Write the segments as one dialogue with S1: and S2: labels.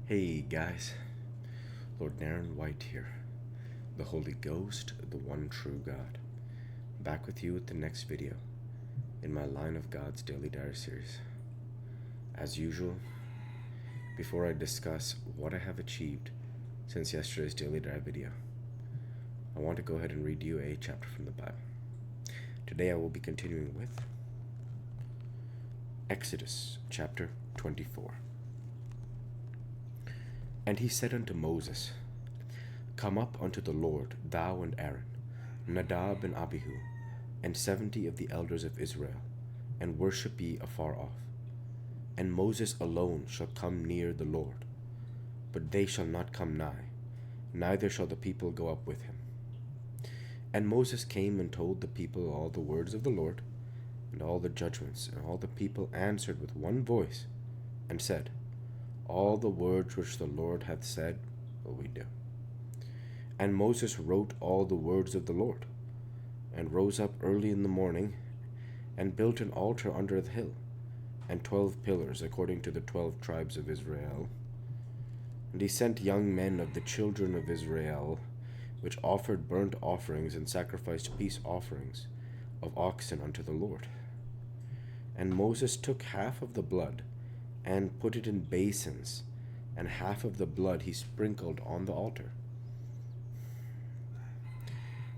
S1: Hey guys, Lord Naren White here, the Holy Ghost, the one true God, back with you with the next video in my Line of God's Daily Diary series. As usual, before I discuss what I have achieved since yesterday's Daily Diary video, I want to go ahead and read you a chapter from the Bible. Today I will be continuing with Exodus chapter 24. And he said unto Moses, Come up unto the Lord, thou and Aaron, Nadab and Abihu, and 70 of the elders of Israel, and worship ye afar off. And Moses alone shall come near the Lord, but they shall not come nigh, neither shall the people go up with him. And Moses came and told the people all the words of the Lord, and all the judgments, and all the people answered with one voice, and said, All the words which the Lord hath said will we do. And Moses wrote all the words of the Lord, and rose up early in the morning, and built an altar under the hill, and 12 pillars according to the 12 tribes of Israel. And he sent young men of the children of Israel, which offered burnt offerings and sacrificed peace offerings of oxen unto the Lord. And Moses took half of the blood, and put it in basins, and half of the blood he sprinkled on the altar.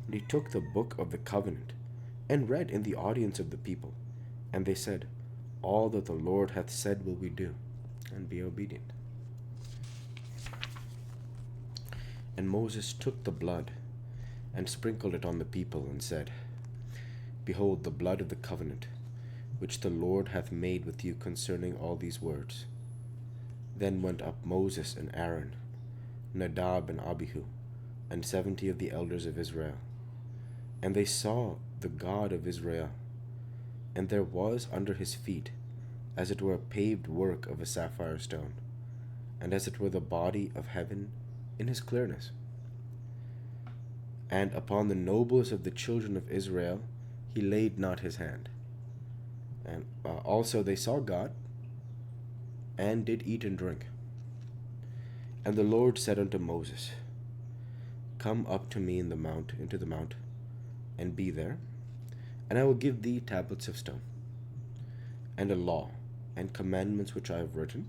S1: And he took the book of the covenant, and read in the audience of the people, and they said, All that the Lord hath said will we do, and be obedient. And Moses took the blood, and sprinkled it on the people, and said, Behold the blood of the covenant, which the Lord hath made with you concerning all these words. Then went up Moses and Aaron, Nadab and Abihu, and 70 of the elders of Israel. And they saw the God of Israel, and there was under his feet, as it were a paved work of a sapphire stone, and as it were the body of heaven in his clearness. And upon the noblest of the children of Israel he laid not his hand. And also they saw God, and did eat and drink. And the Lord said unto Moses, Come up to me into the mount, and be there, and I will give thee tablets of stone, and a law, and commandments which I have written,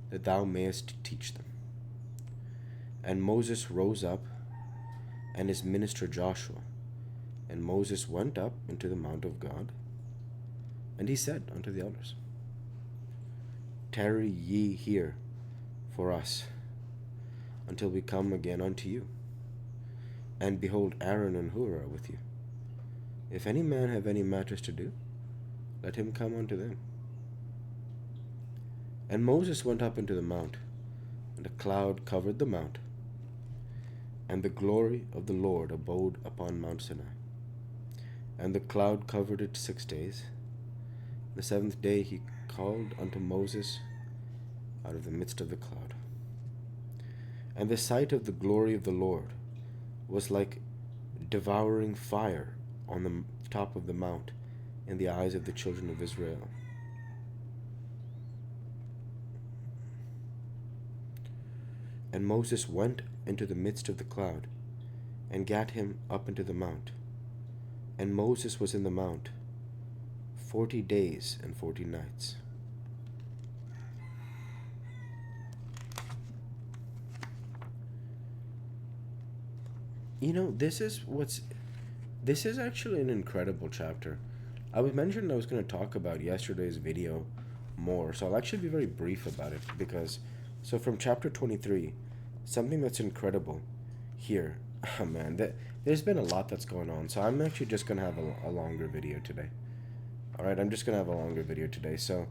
S1: that thou mayest teach them. And Moses rose up, and his minister Joshua, and Moses went up into the mount of God. And he said unto the elders, Tarry ye here for us, until we come again unto you. And behold, Aaron and Hur are with you. If any man have any matters to do, let him come unto them. And Moses went up into the mount, and a cloud covered the mount, and the glory of the Lord abode upon Mount Sinai. And the cloud covered it 6 days. The 7th day he called unto Moses out of the midst of the cloud. And the sight of the glory of the Lord was like devouring fire on the top of the mount in the eyes of the children of Israel. And Moses went into the midst of the cloud, and gat him up into the mount. And Moses was in the mount 40 days and 40 nights. You know, this is actually an incredible chapter. I was mentioned I was going to talk about yesterday's video more, so I'll actually be very brief about it, because from chapter 23, something that's incredible here. Oh man, there's been a lot that's going on, so I'm actually just going to have a longer video today. Alright, I'm just going to have a longer video today. So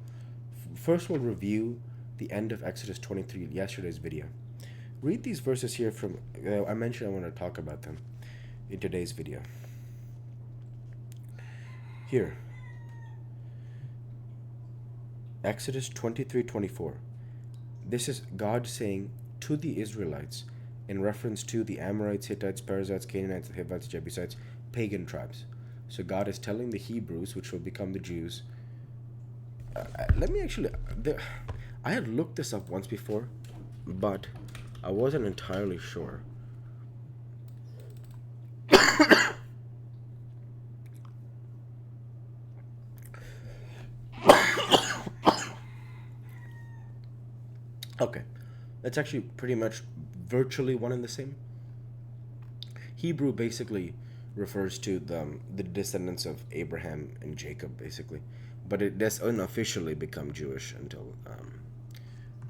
S1: first we'll review the end of Exodus 23, yesterday's video. Read these verses here from, I mentioned I want to talk about them in today's video. Here, Exodus 23:24. This is God saying to the Israelites in reference to the Amorites, Hittites, Perizzites, Canaanites, Hivites, Jebusites, pagan tribes. So God is telling the Hebrews, which will become the Jews. Let me actually, I had looked this up once before, but I wasn't entirely sure. Okay, that's actually pretty much virtually one and the same. Hebrew basically refers to the descendants of Abraham and Jacob, basically, but it does unofficially become Jewish until,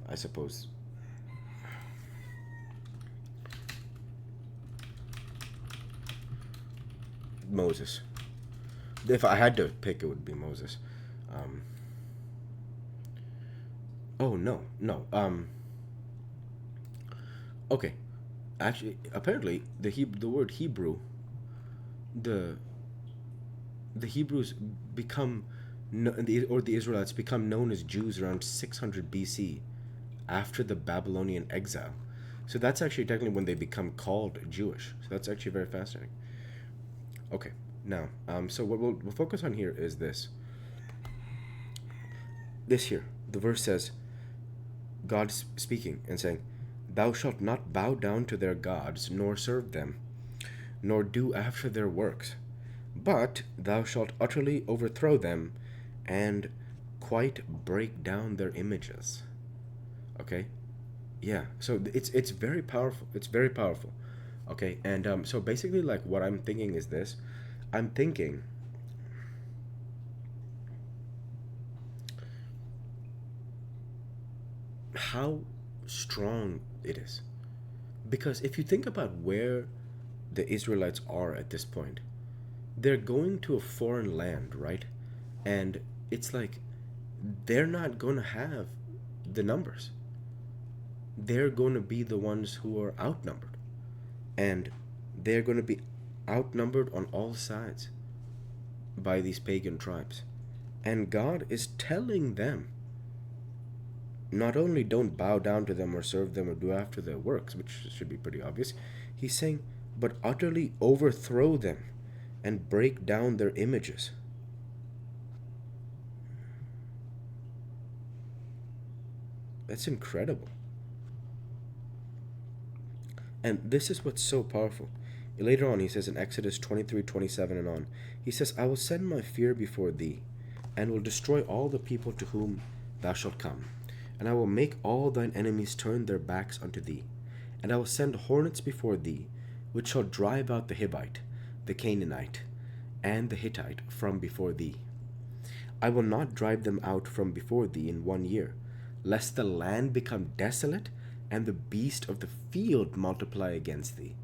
S1: I suppose, Moses. If I had to pick, it would be Moses. Um, oh no, no. Okay, actually, apparently the word Hebrew, the the Hebrews become, or the Israelites become known as Jews around 600 BC, after the Babylonian exile. So that's actually technically when they become called Jewish. So that's actually very fascinating. Okay, now, so what we'll focus on here is this. This here, the verse says, God speaking and saying, "Thou shalt not bow down to their gods, nor serve them, nor do after their works, but thou shalt utterly overthrow them and quite break down their images." Okay? Yeah. So it's very powerful. It's very powerful. Okay? And so basically like what I'm thinking is this. I'm thinking how strong it is. Because if you think about where the Israelites are at this point, they're going to a foreign land, right? And it's like they're not going to have the numbers. They're going to be the ones who are outnumbered. And they're going to be outnumbered on all sides by these pagan tribes. And God is telling them not only don't bow down to them or serve them or do after their works, which should be pretty obvious, he's saying, but utterly overthrow them and break down their images. That's incredible. And this is what's so powerful. Later on, he says in Exodus 23:27 and on, he says, I will send my fear before thee, and will destroy all the people to whom thou shalt come. And I will make all thine enemies turn their backs unto thee. And I will send hornets before thee, which shall drive out the Hivite, the Canaanite, and the Hittite from before thee. I will not drive them out from before thee in 1 year, lest the land become desolate, and the beast of the field multiply against thee.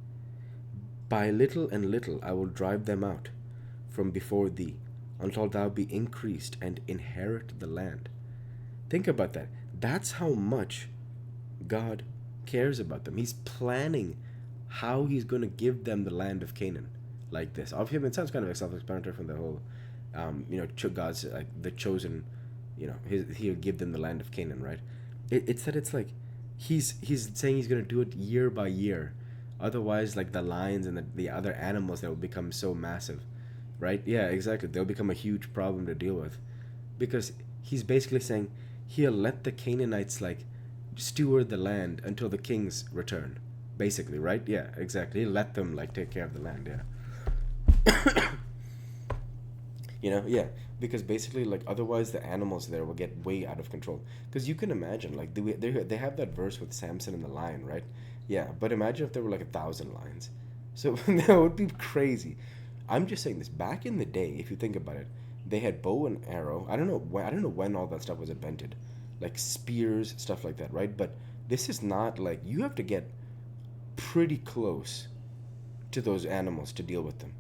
S1: By little and little I will drive them out from before thee, until thou be increased and inherit the land. Think about that. That's how much God cares about them. He's planning how he's going to give them the land of Canaan like this. Obviously, it sounds kind of like self-explanatory from the whole, God's like the chosen, he'll give them the land of Canaan, right? It's that it's like he's saying he's going to do it year by year. Otherwise, like the lions and the other animals that will become so massive, right? Yeah, exactly. They'll become a huge problem to deal with, because he's basically saying he'll let the Canaanites like steward the land until the kings return, basically, right? Yeah, exactly. He'll let them like take care of the land. Yeah. Yeah, because basically like otherwise the animals there will get way out of control. Because you can imagine like they have that verse with Samson and the lion, right? Yeah, but imagine if there were like 1,000 lions. So that would be crazy. I'm just saying this. Back in the day, if you think about it, they had bow and arrow. I don't know when all that stuff was invented, like spears, stuff like that, right? But this is not like you have to get pretty close to those animals to deal with them.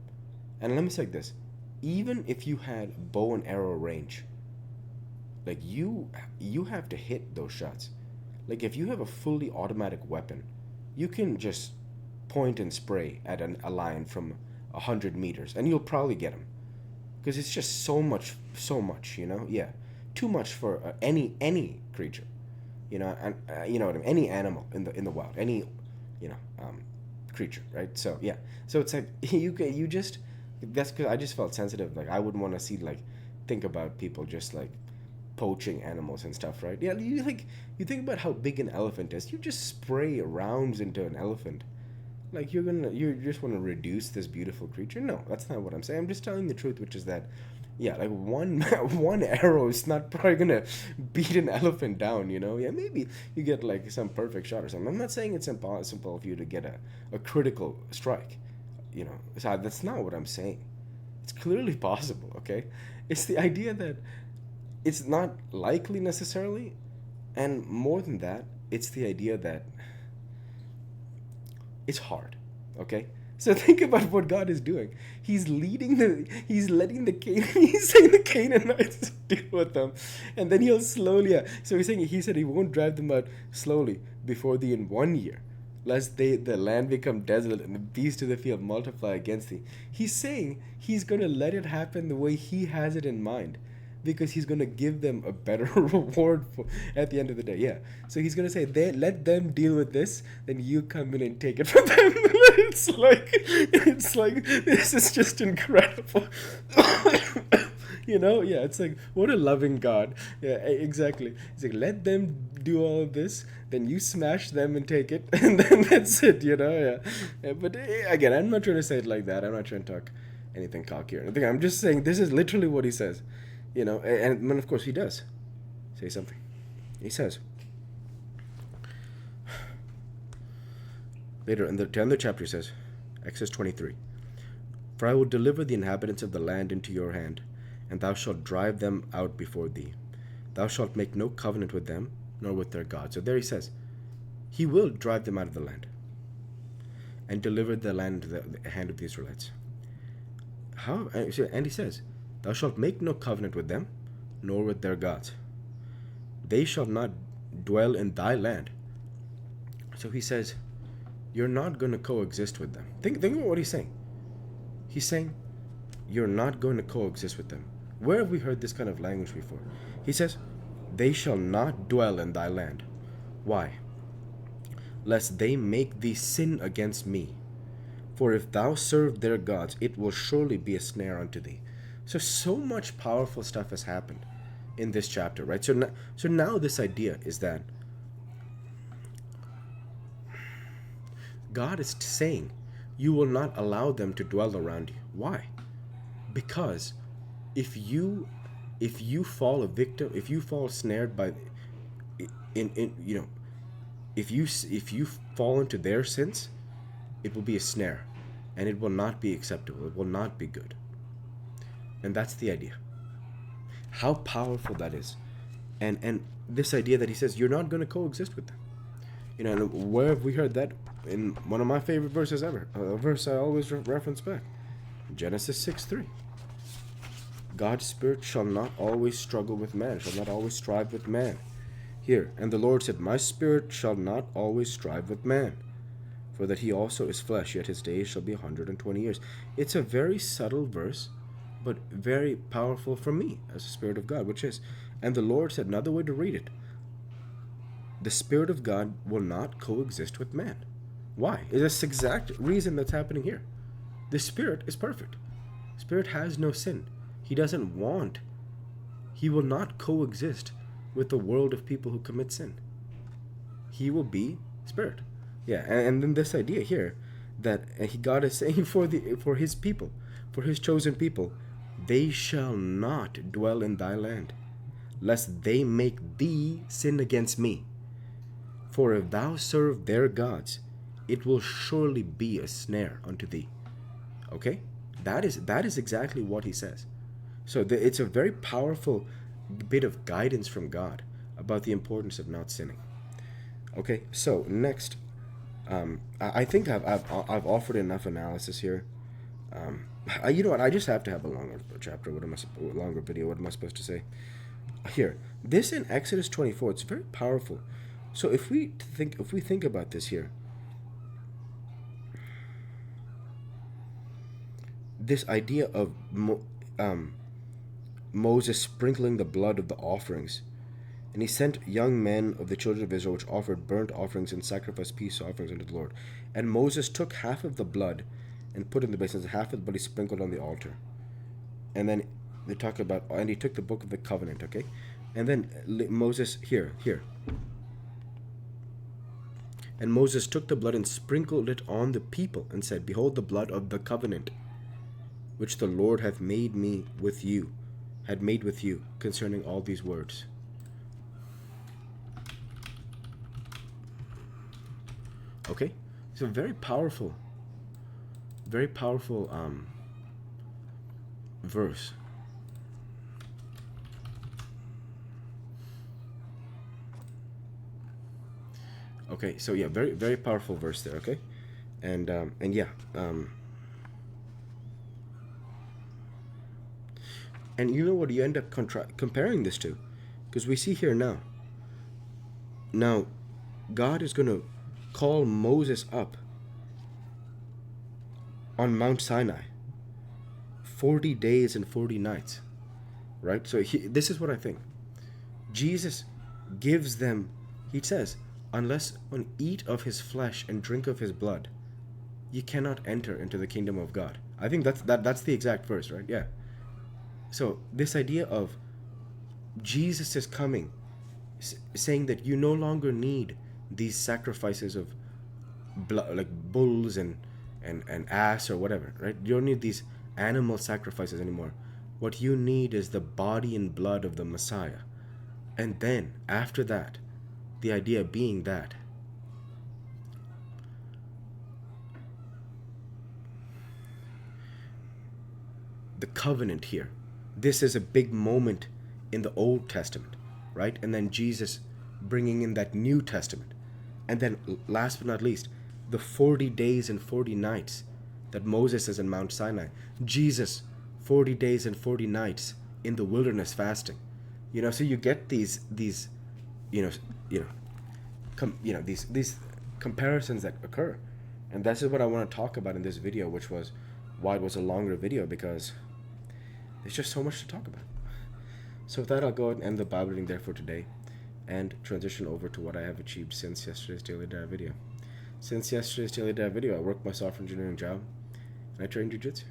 S1: And let me say like this: even if you had bow and arrow range, like you have to hit those shots. Like if you have a fully automatic weapon, you can just point and spray at a lion from 100 meters, and you'll probably get him, because it's just so much, Yeah, too much for any creature, and you know what I mean. Any animal in the wild, any, you know, um, creature, right? So yeah, so it's like you that's because I just felt sensitive. Like I wouldn't want to see like think about people just like poaching animals and stuff, right? Yeah, you think about how big an elephant is. You just spray rounds into an elephant. Like you just want to reduce this beautiful creature. No, that's not what I'm saying. I'm just telling the truth, which is that, yeah, like one one arrow is not probably gonna beat an elephant down. Yeah, maybe you get like some perfect shot or something. I'm not saying it's impossible for you to get a critical strike. So that's not what I'm saying. It's clearly possible. Okay, it's the idea that it's not likely necessarily, and more than that, it's the idea that it's hard. Okay? So think about what God is doing. He's letting the he's saying the Canaanites deal with them. And then he'll slowly, yeah. So he said he won't drive them out slowly before thee in 1 year, lest the land become desolate and the beasts of the field multiply against thee. He's saying he's going to let it happen the way he has it in mind, because he's going to give them a better reward at the end of the day. Yeah. So he's going to say, let them deal with this, then you come in and take it from them. It's like, this is just incredible. Yeah, it's like, what a loving God. Yeah, exactly. It's like, let them do all of this, then you smash them and take it, and then that's it, yeah. But again, I'm not trying to say it like that. I'm not trying to talk anything cocky or anything. I'm just saying this is literally what he says. And of course he does say something. He says later in the 10th chapter, he says, Exodus 23, for I will deliver the inhabitants of the land into your hand, and thou shalt drive them out before thee. Thou shalt make no covenant with them, nor with their God. So there he says, he will drive them out of the land and deliver the land into the hand of the Israelites. How? And he says, thou shalt make no covenant with them, nor with their gods. They shall not dwell in thy land. So he says, you're not going to coexist with them. Think about what he's saying. He's saying, you're not going to coexist with them. Where have we heard this kind of language before? He says, they shall not dwell in thy land. Why? Lest they make thee sin against me. For if thou serve their gods, it will surely be a snare unto thee. So much powerful stuff has happened in this chapter, right? So now this idea is that God is saying you will not allow them to dwell around you. Why? Because if you fall a victim, if you fall snared by if you fall into their sins, it will be a snare, and it will not be acceptable. It will not be good. And that's the idea. How powerful that is. And this idea that he says you're not going to coexist with them. And where have we heard that? In one of my favorite verses ever. A verse I always reference back. Genesis 6:3. God's spirit shall not always struggle with man, shall not always strive with man. Here, and the Lord said, my spirit shall not always strive with man, for that he also is flesh, yet his days shall be 120 years. It's a very subtle verse, but very powerful for me as a Spirit of God, which is, and the Lord said, another way to read it, the Spirit of God will not coexist with man. Why? It's this exact reason that's happening here. The Spirit is perfect. Spirit has no sin. He will not coexist with the world of people who commit sin. He will be Spirit. Yeah, and then this idea here that God is saying for his people, for his chosen people, they shall not dwell in thy land, lest they make thee sin against me. For if thou serve their gods, it will surely be a snare unto thee. Okay? That is exactly what he says. So it's a very powerful bit of guidance from God about the importance of not sinning. Okay, so next, I think I've offered enough analysis here. You know what? I just have to have a longer chapter. Longer video? What am I supposed to say? Here, this in Exodus 24. It's very powerful. So if we think about this here, this idea of Moses sprinkling the blood of the offerings, and he sent young men of the children of Israel, which offered burnt offerings and sacrificed peace offerings unto the Lord. And Moses took half of the blood and put in the basins, half of the blood he sprinkled on the altar. And then they talk about, and he took the book of the covenant, okay? And then Moses, here. And Moses took the blood and sprinkled it on the people and said, Behold the blood of the covenant, which the Lord hath made with you concerning all these words. Okay? It's a very powerful verse. Okay, so yeah, very, very powerful verse there, okay? And yeah, and you know what you end up comparing this to? Because we see here now, God is going to call Moses up on Mount Sinai 40 days and 40 nights, right? So this is what I think. Jesus gives them, he says, unless one eat of his flesh and drink of his blood, you cannot enter into the kingdom of God. I think that's the exact verse, right? Yeah. So this idea of Jesus is coming, saying that you no longer need these sacrifices of blood, like bulls and ass or whatever, right? You don't need these animal sacrifices anymore. What you need is the body and blood of the Messiah. And then after that, the idea being that the covenant here, this is a big moment in the Old Testament, right? And then Jesus bringing in that New Testament. And then last but not least, the 40 days and 40 nights that Moses is in Mount Sinai. Jesus, 40 days and 40 nights in the wilderness fasting. So you get these these comparisons that occur. And this is what I want to talk about in this video, which was why it was a longer video, because there's just so much to talk about. So with that, I'll go ahead and end the Bible reading there for today and transition over to what I have achieved since yesterday's Daily Dive video. Since yesterday's Daily Dive video, I worked my software engineering job and I trained jiu-jitsu.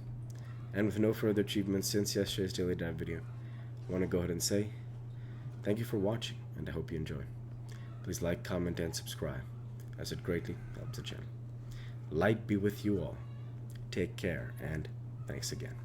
S1: And with no further achievements since yesterday's Daily Dive video, I want to go ahead and say thank you for watching, and I hope you enjoy. Please like, comment, and subscribe, as it greatly helps the channel. Light be with you all. Take care, and thanks again.